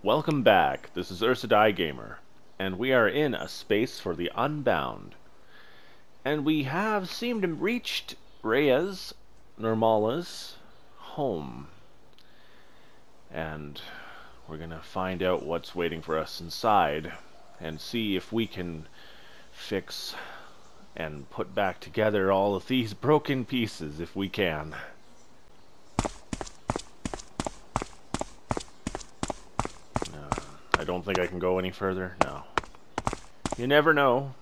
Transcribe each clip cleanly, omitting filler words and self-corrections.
Welcome back. This is Ursadai Gamer, and we are in a space for the Unbound. And we have seemed to reached Raya's, Nirmala's, home. And we're gonna find out what's waiting for us inside, and see if we can fix and put back together all of these broken pieces if we can. I don't think I can go any further. No. You never know.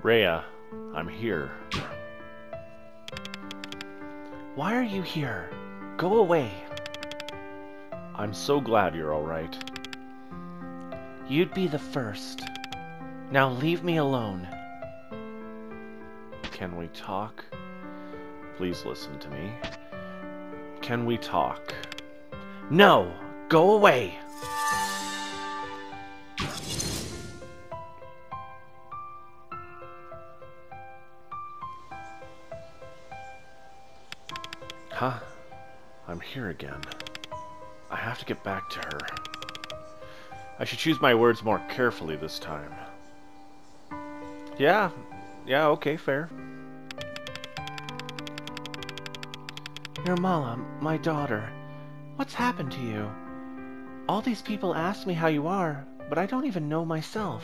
Raya, I'm here. Why are you here? Go away. I'm so glad you're alright. You'd be the first. Now leave me alone. Can we talk? Please listen to me. Can we talk? No! Go away! Huh? I'm here again. I have to get back to her. I should choose my words more carefully this time. Yeah, okay, fair. Nirmala, my daughter, what's happened to you? All these people ask me how you are, but I don't even know myself.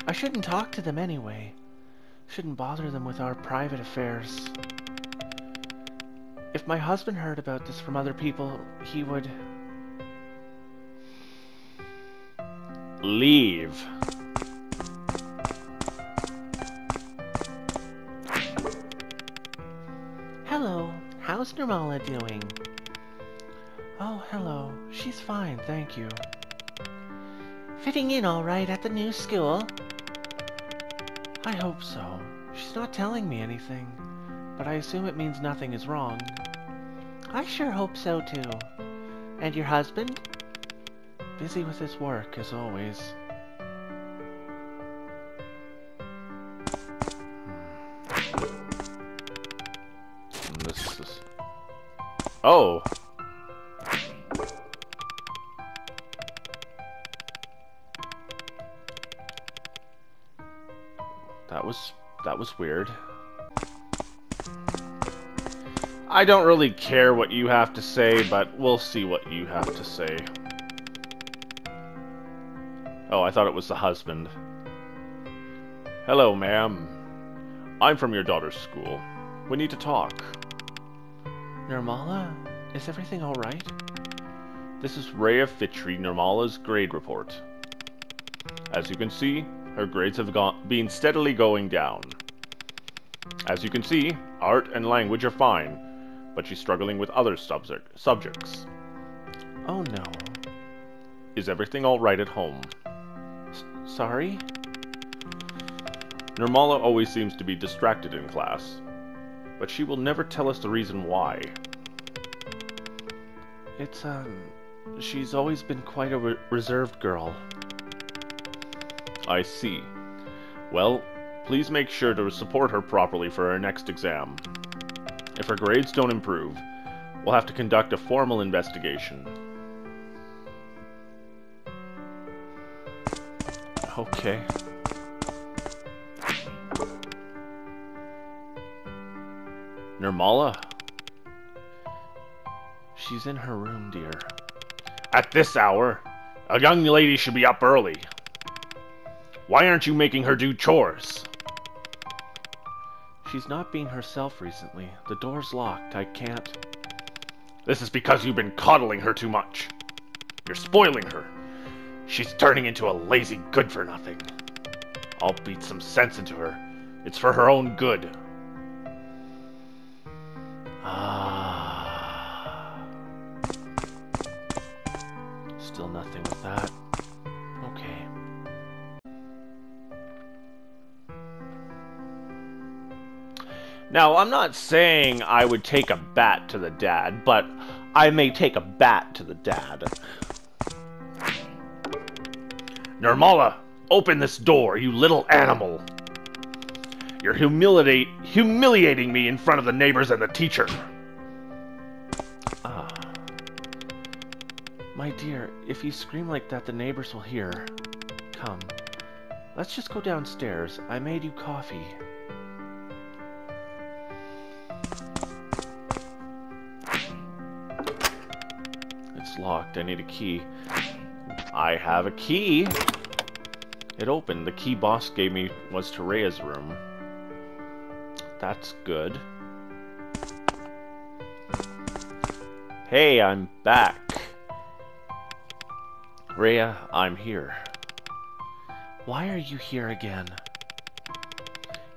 I shouldn't talk to them anyway. Shouldn't bother them with our private affairs. If my husband heard about this from other people, he would... leave. Hello, how's Nirmala doing? Oh, hello. She's fine, thank you. Fitting in all right at the new school? I hope so. She's not telling me anything, but I assume it means nothing is wrong. I sure hope so, too. And your husband? Busy with his work, as always. This is... Oh! That was weird. I don't really care what you have to say, but we'll see what you have to say. Oh, I thought it was the husband. Hello, ma'am. I'm from your daughter's school. We need to talk. Nirmala, is everything all right? This is Raya Fitri, Nirmala's grade report. As you can see, her grades have been steadily going down. As you can see, art and language are fine, but she's struggling with other subjects. Oh no. Is everything alright at home? Sorry? Nirmala always seems to be distracted in class, but she will never tell us the reason why. It's, she's always been quite a reserved girl. I see. Well, please make sure to support her properly for her next exam. If her grades don't improve, we'll have to conduct a formal investigation. Okay. Nirmala? She's in her room, dear. At this hour? A young lady should be up early. Why aren't you making her do chores? She's not being herself recently. The door's locked. I can't... This is because you've been coddling her too much. You're spoiling her. She's turning into a lazy good-for-nothing. I'll beat some sense into her. It's for her own good. Now, I'm not saying I would take a bat to the dad, but I may take a bat to the dad. Nirmala, open this door, you little animal. You're humiliating me in front of the neighbors and the teacher. Ah. My dear, if you scream like that, the neighbors will hear. Come. Let's just go downstairs. I made you coffee. It's locked. I need a key. I have a key. It opened. The key boss gave me was to Raya's room. That's good. Hey, I'm back. Raya, I'm here. Why are you here again?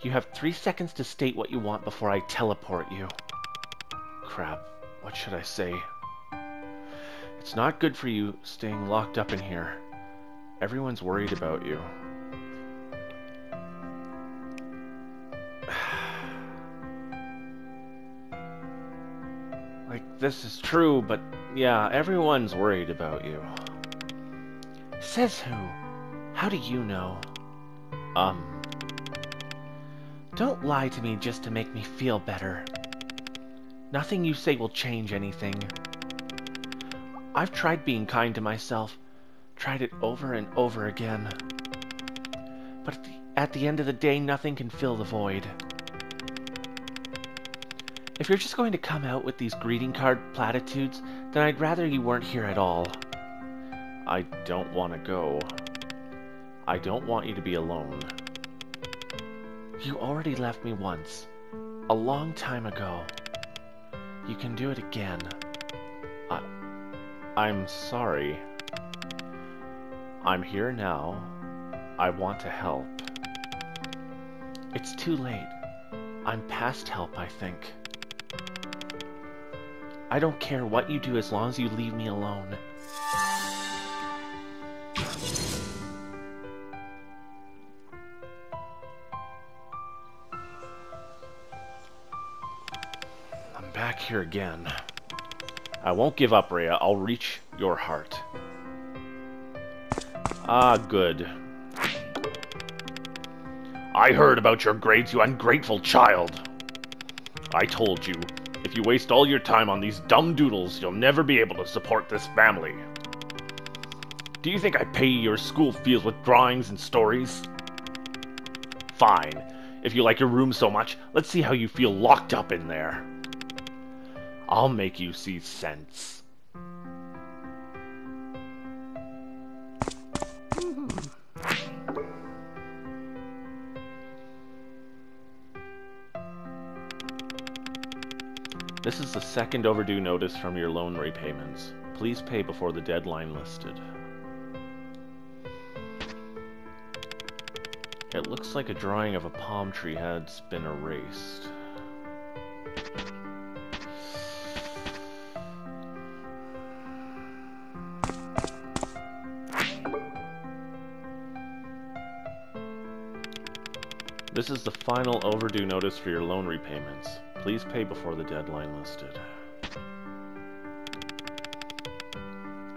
You have 3 seconds to state what you want before I teleport you. Crap. What should I say? It's not good for you staying locked up in here. Everyone's worried about you. Like, this is true, but yeah, everyone's worried about you. Says who? How do you know? Don't lie to me just to make me feel better. Nothing you say will change anything. I've tried being kind to myself, tried it over and over again. But at the end of the day, nothing can fill the void. If you're just going to come out with these greeting card platitudes, then I'd rather you weren't here at all. I don't want to go. I don't want you to be alone. You already left me once. A long time ago. You can do it again. I'm sorry. I'm here now. I want to help. It's too late. I'm past help, I think. I don't care what you do as long as you leave me alone. I'm back here again. I won't give up, Raya. I'll reach your heart. Ah, good. I heard about your grades, you ungrateful child. I told you, if you waste all your time on these dumb doodles, you'll never be able to support this family. Do you think I pay your school fees with drawings and stories? Fine. If you like your room so much, let's see how you feel locked up in there. I'll make you see sense. This is the second overdue notice from your loan repayments. Please pay before the deadline listed. It looks like a drawing of a palm tree has been erased. This is the final overdue notice for your loan repayments. Please pay before the deadline listed.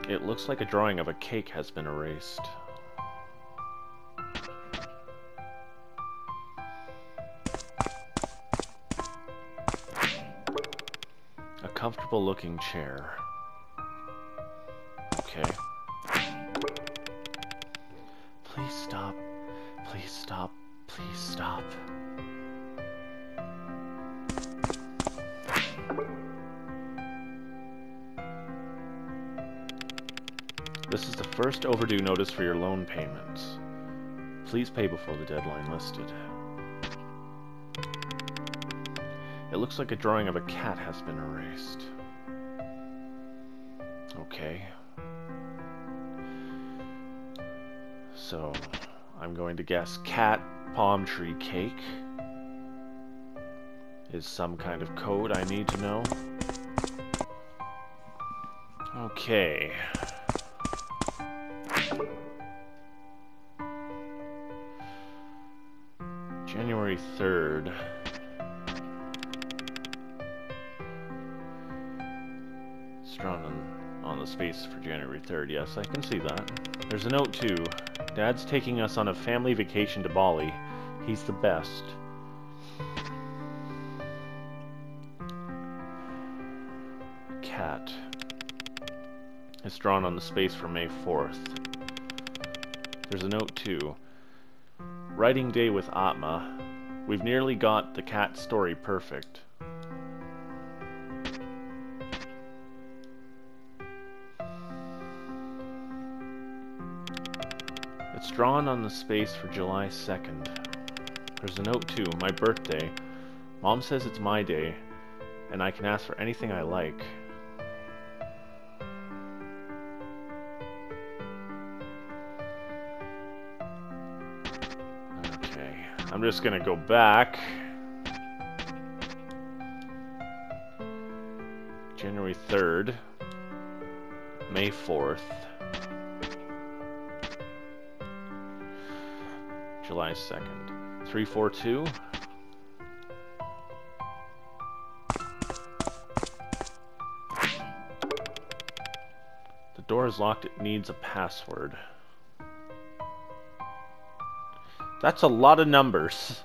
It looks like a drawing of a cake has been erased. A comfortable looking chair. Okay. Please stop. Please stop. Please stop. This is the first overdue notice for your loan payments. Please pay before the deadline listed. It looks like a drawing of a cat has been erased. Okay. So, I'm going to guess cat, palm tree, cake is some kind of code I need to know. Okay. January 3rd. It's drawn on the space for January 3rd. Yes, I can see that. There's a note too. Dad's taking us on a family vacation to Bali. He's the best. Cat. It's drawn on the space for May 4th. There's a note too. Writing day with Atma. We've nearly got the cat story perfect. It's drawn on the space for July 2nd. There's a note too. My birthday. Mom says it's my day, and I can ask for anything I like. Okay, I'm just gonna go back. January 3rd, May 4th, July 2nd. 342. The door is locked. It needs a password. That's a lot of numbers.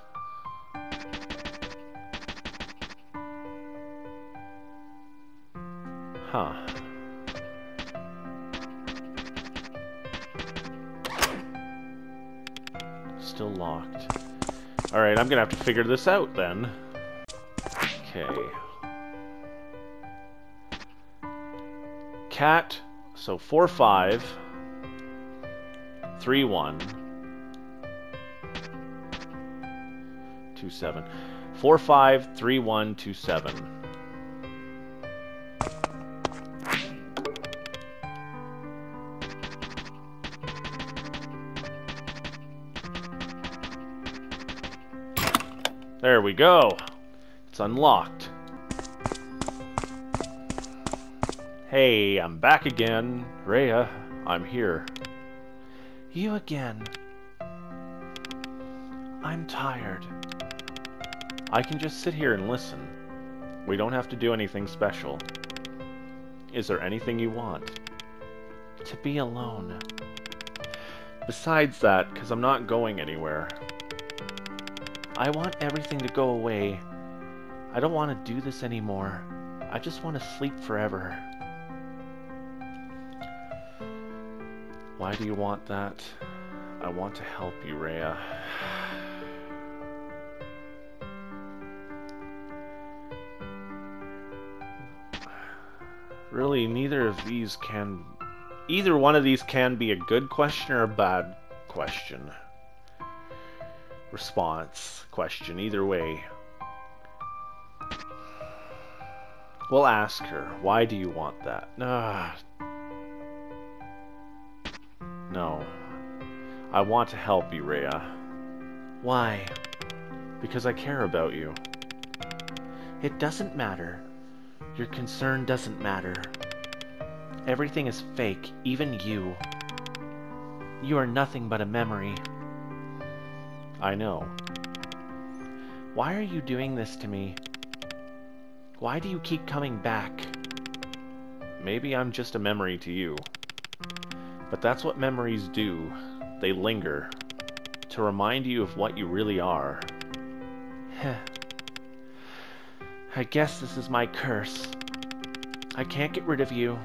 Huh. Still locked. Alright, I'm gonna have to figure this out then. Okay. Cat, so 4531 27. 453127. There we go. It's unlocked. Hey, I'm back again. Raya, I'm here. You again. I'm tired. I can just sit here and listen. We don't have to do anything special. Is there anything you want? To be alone. Besides that, because I'm not going anywhere. I want everything to go away. I don't want to do this anymore. I just want to sleep forever. Why do you want that? I want to help you, Raya. Really, either one of these can be a good question or a bad question. Response question, either way. We'll ask her, why do you want that? No. I want to help you, Raya. Why? Because I care about you. It doesn't matter. Your concern doesn't matter. Everything is fake, even you. You are nothing but a memory. I know. Why are you doing this to me? Why do you keep coming back? Maybe I'm just a memory to you. But that's what memories do. They linger. To remind you of what you really are. I guess this is my curse. I can't get rid of you.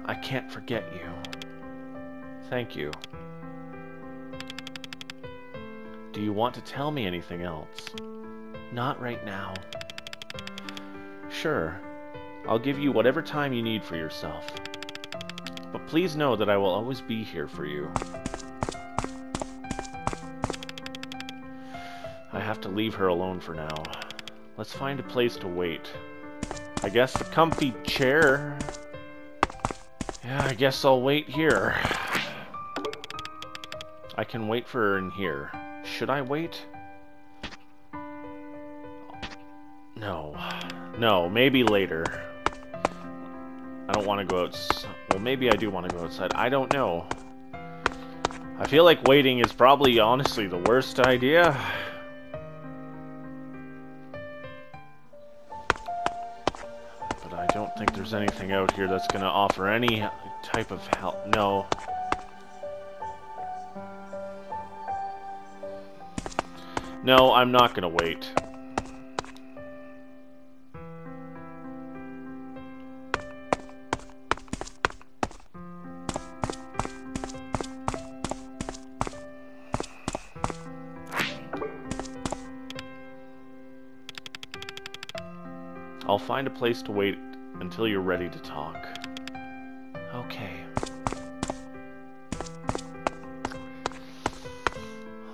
I can't forget you. Thank you. Do you want to tell me anything else? Not right now. Sure. I'll give you whatever time you need for yourself. But please know that I will always be here for you. I have to leave her alone for now. Let's find a place to wait. I guess the comfy chair. Yeah, I guess I'll wait here. I can wait for her in here. Should I wait? No. No, maybe later. I don't want to go outside. Well, maybe I do want to go outside. I don't know. I feel like waiting is probably, honestly, the worst idea. But I don't think there's anything out here that's gonna offer any type of help. No. No, I'm not gonna wait. I'll find a place to wait until you're ready to talk. Okay.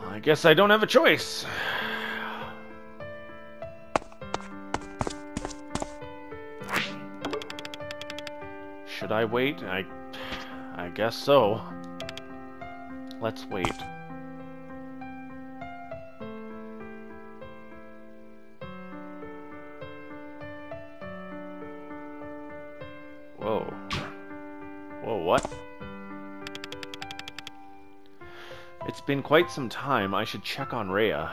I guess I don't have a choice. Should I wait? I guess so. Let's wait. Whoa. Whoa, what? It's been quite some time. I should check on Raya.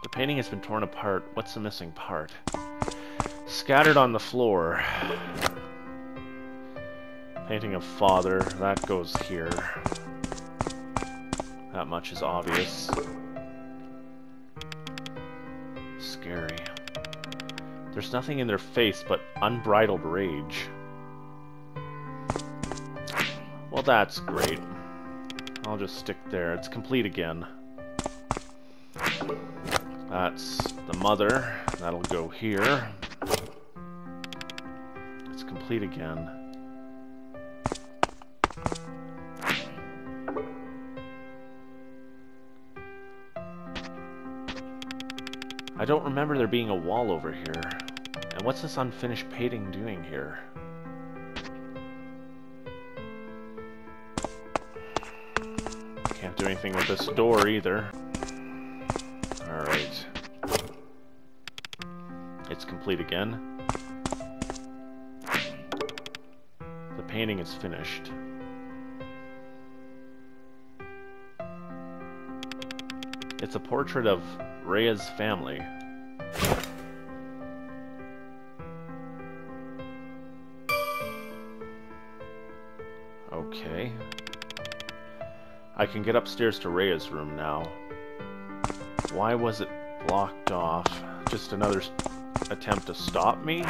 The painting has been torn apart. What's the missing part? Scattered on the floor. Painting of father. That goes here. That much is obvious. Scary. There's nothing in their face but unbridled rage. Well, that's great. I'll just stick there. It's complete again. That's the mother. That'll go here. It's complete again. I don't remember there being a wall over here. And what's this unfinished painting doing here? Can't do anything with this door either. Alright. It's complete again. The painting is finished. It's a portrait of Raya's family. Okay. I can get upstairs to Raya's room now. Why was it blocked off? Just another attempt to stop me?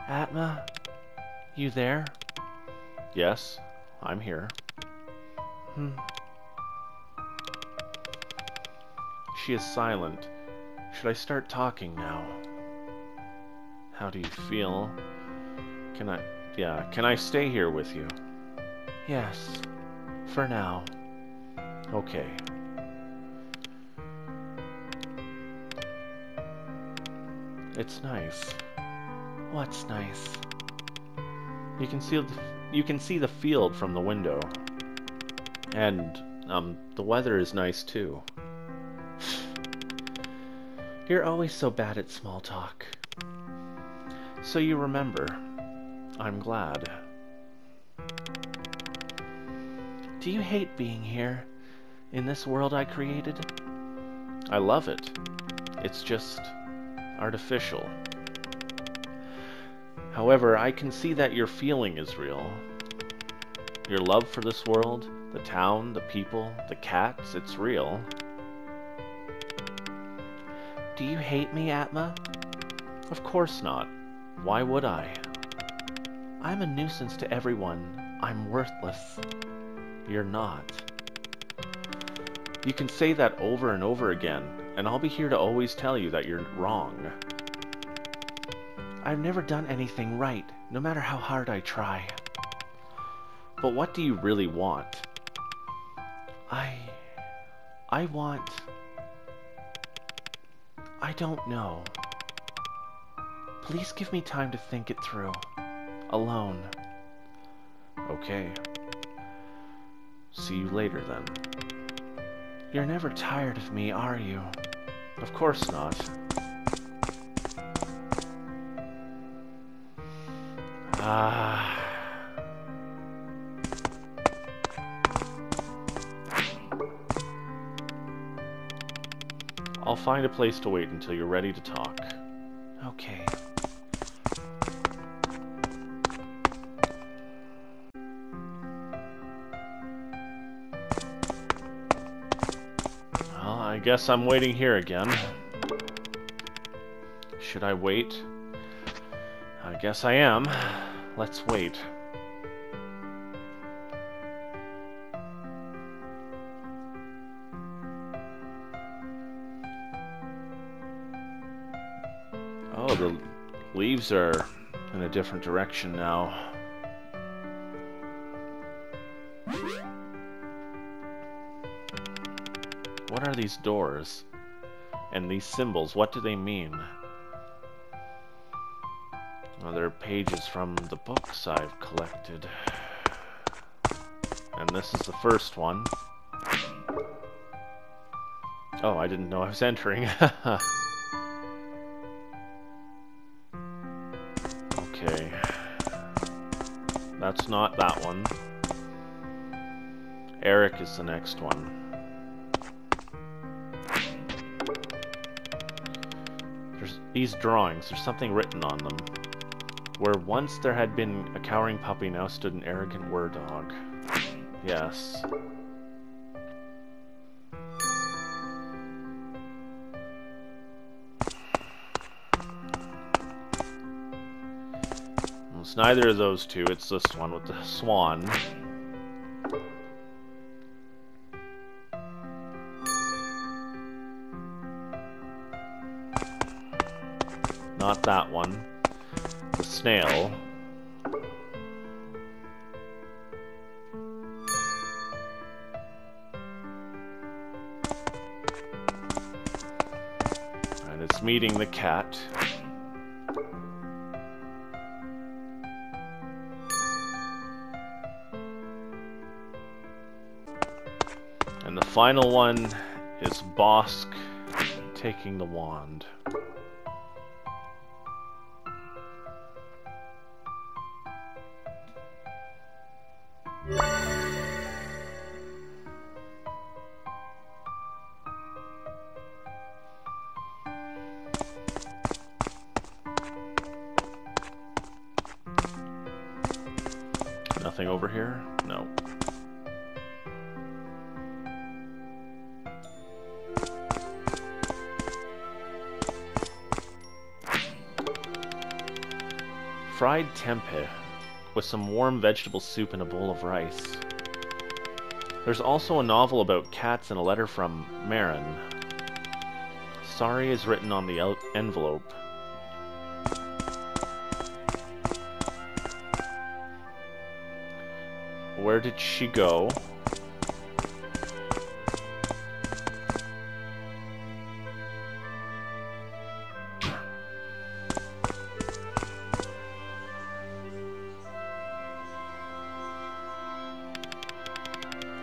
Atma? You there? Yes, I'm here. She is silent. Should I start talking now? How do you feel? Can I stay here with you? Yes. For now. Okay. It's nice. What's nice? You can see the field from the window. And the weather is nice too. You're always so bad at small talk. So you remember. I'm glad. Do you hate being here? In this world I created? I love it. It's just artificial. However, I can see that your feeling is real. Your love for this world, the town, the people, the cats, it's real. Do you hate me, Atma? Of course not. Why would I? I'm a nuisance to everyone. I'm worthless. You're not. You can say that over and over again, and I'll be here to always tell you that you're wrong. I've never done anything right, no matter how hard I try. But what do you really want? I want... I don't know. Please give me time to think it through. Alone. Okay. See you later then. You're never tired of me, are you? Of course not. I'll find a place to wait until you're ready to talk. Okay. Well, I guess I'm waiting here again. Should I wait? I guess I am. Let's wait. Oh, the leaves are in a different direction now. What are these doors? And these symbols, what do they mean? Well, they're pages from the books I've collected. And this is the first one. Oh, I didn't know I was entering. Okay. That's not that one. Eric is the next one. There's these drawings. There's something written on them. Where once there had been a cowering puppy, now stood an arrogant were-dog. Yes. Well, it's neither of those two, it's this one with the swan. Not that one. The snail. And it's meeting the cat. And the final one is Bosk taking the wand. Nothing over here? No. Fried tempeh with some warm vegetable soup and a bowl of rice. There's also a novel about cats and a letter from Marin. Sorry is written on the envelope. Where did she go?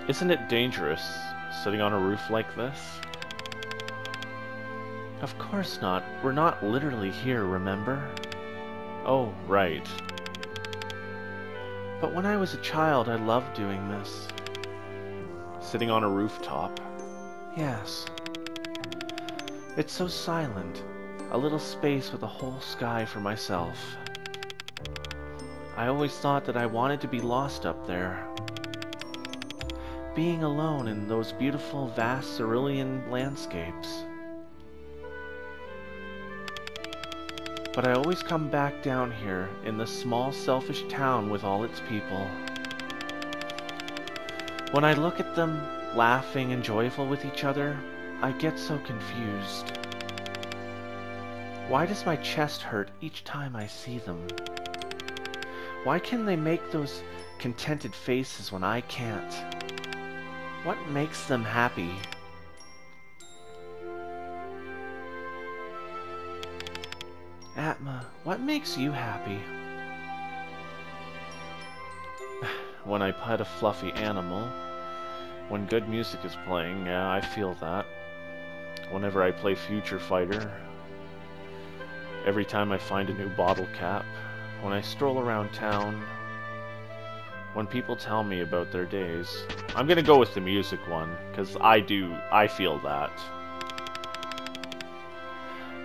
Isn't it dangerous, sitting on a roof like this? Of course not. We're not literally here, remember? Oh, right. But when I was a child, I loved doing this. Sitting on a rooftop. Yes. It's so silent. A little space with a whole sky for myself. I always thought that I wanted to be lost up there. Being alone in those beautiful, vast cerulean landscapes. But I always come back down here in this small, selfish town with all its people. When I look at them, laughing and joyful with each other, I get so confused. Why does my chest hurt each time I see them? Why can they make those contented faces when I can't? What makes them happy? Atma, what makes you happy? When I pet a fluffy animal, When good music is playing, yeah, I feel that. Whenever I play Future Fighter, every time I find a new bottle cap, when I stroll around town, when people tell me about their days. I'm gonna go with the music one, because I feel that.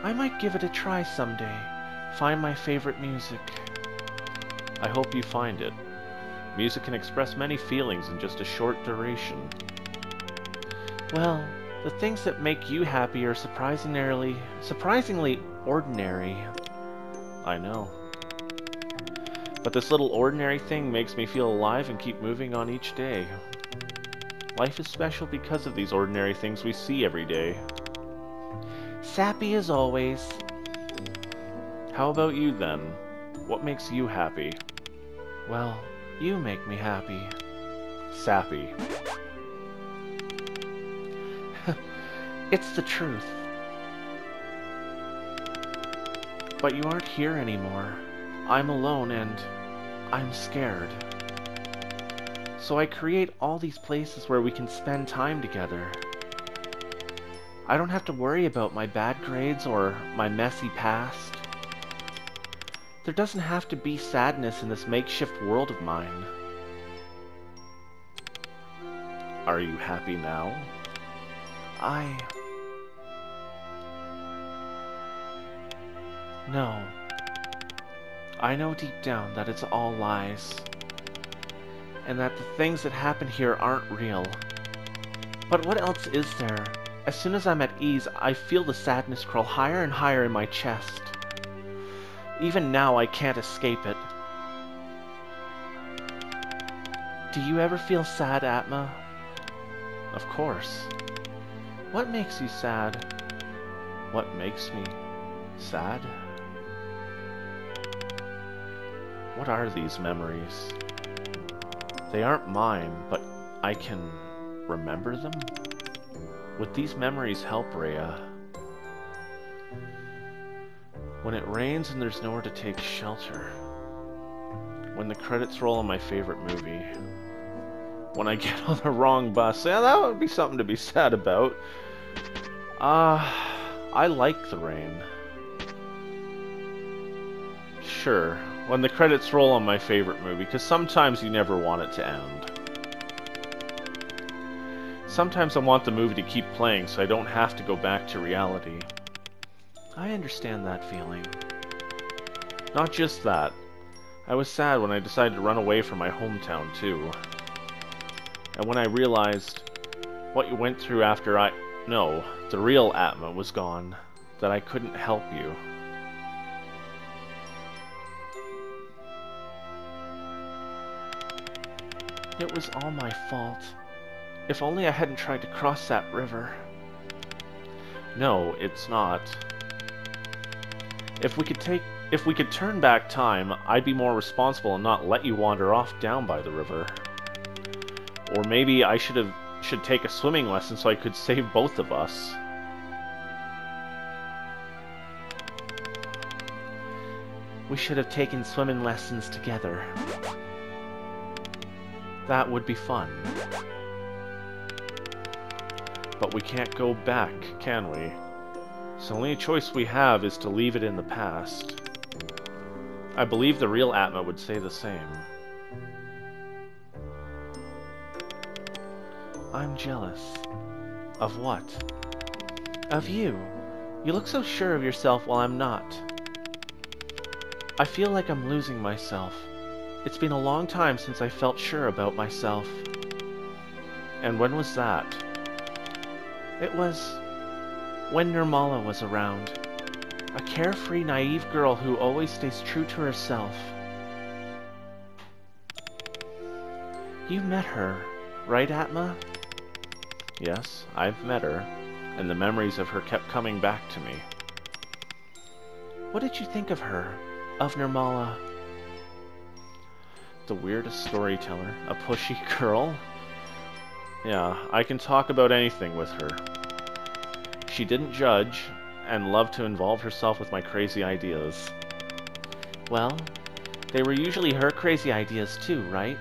I might give it a try someday. Find my favorite music. I hope you find it. Music can express many feelings in just a short duration. Well, the things that make you happy are surprisingly ordinary. I know. But this little ordinary thing makes me feel alive and keep moving on each day. Life is special because of these ordinary things we see every day. Sappy as always. How about you then? What makes you happy? Well, you make me happy. Sappy. It's the truth. But you aren't here anymore. I'm alone and I'm scared. So I create all these places where we can spend time together. I don't have to worry about my bad grades or my messy past. There doesn't have to be sadness in this makeshift world of mine. Are you happy now? No. I know deep down that it's all lies. And that the things that happen here aren't real. But what else is there? As soon as I'm at ease, I feel the sadness crawl higher and higher in my chest. Even now, I can't escape it. Do you ever feel sad, Atma? Of course. What makes you sad? What makes me sad? What are these memories? They aren't mine, but I can remember them? Would these memories help Raya? When it rains and there's nowhere to take shelter. When the credits roll on my favorite movie. When I get on the wrong bus. Yeah, that would be something to be sad about. I like the rain. Sure, when the credits roll on my favorite movie, because sometimes you never want it to end. Sometimes I want the movie to keep playing so I don't have to go back to reality. I understand that feeling. Not just that. I was sad when I decided to run away from my hometown, too. And when I realized what you went through after the real Atma was gone, that I couldn't help you. It was all my fault. If only I hadn't tried to cross that river. No, it's not. If we could turn back time, I'd be more responsible and not let you wander off down by the river. Or maybe I should take a swimming lesson so I could save both of us. We should have taken swimming lessons together. That would be fun. But we can't go back, can we? So the only choice we have is to leave it in the past. I believe the real Atma would say the same. I'm jealous. Of what? Of you. You look so sure of yourself while I'm not. I feel like I'm losing myself. It's been a long time since I felt sure about myself. And when was that? It was when Nirmala was around. A carefree, naive girl who always stays true to herself. You met her, right, Atma? Yes, I've met her, and the memories of her kept coming back to me. What did you think of her? Of Nirmala? The weirdest storyteller. A pushy girl? Yeah, I can talk about anything with her. She didn't judge, and loved to involve herself with my crazy ideas. Well, they were usually her crazy ideas too, right?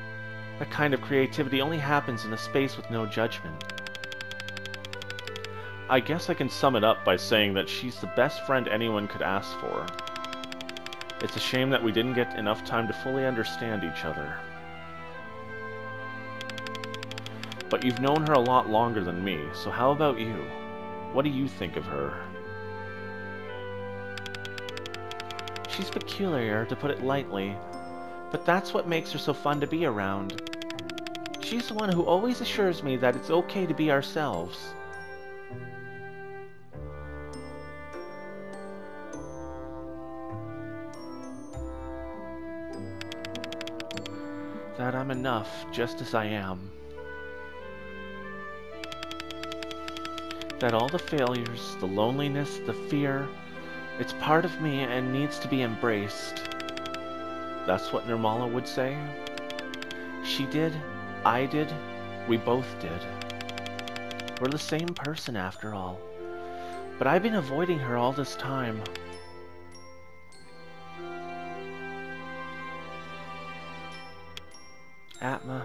That kind of creativity only happens in a space with no judgment. I guess I can sum it up by saying that she's the best friend anyone could ask for. It's a shame that we didn't get enough time to fully understand each other. But you've known her a lot longer than me, so how about you? What do you think of her? She's peculiar, to put it lightly, but that's what makes her so fun to be around. She's the one who always assures me that it's okay to be ourselves. That I'm enough, just as I am. That all the failures, the loneliness, the fear, it's part of me and needs to be embraced. That's what Nirmala would say? She did, I did, we both did. We're the same person after all. But I've been avoiding her all this time. Atma.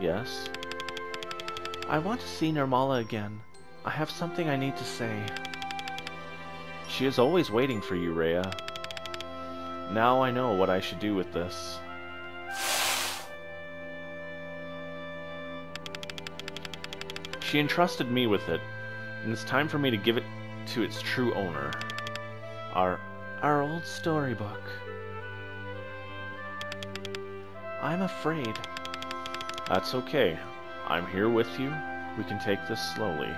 Yes? I want to see Nirmala again. I have something I need to say. She is always waiting for you, Raya. Now I know what I should do with this. She entrusted me with it, and it's time for me to give it to its true owner. Our old storybook. I'm afraid. That's okay. I'm here with you. We can take this slowly.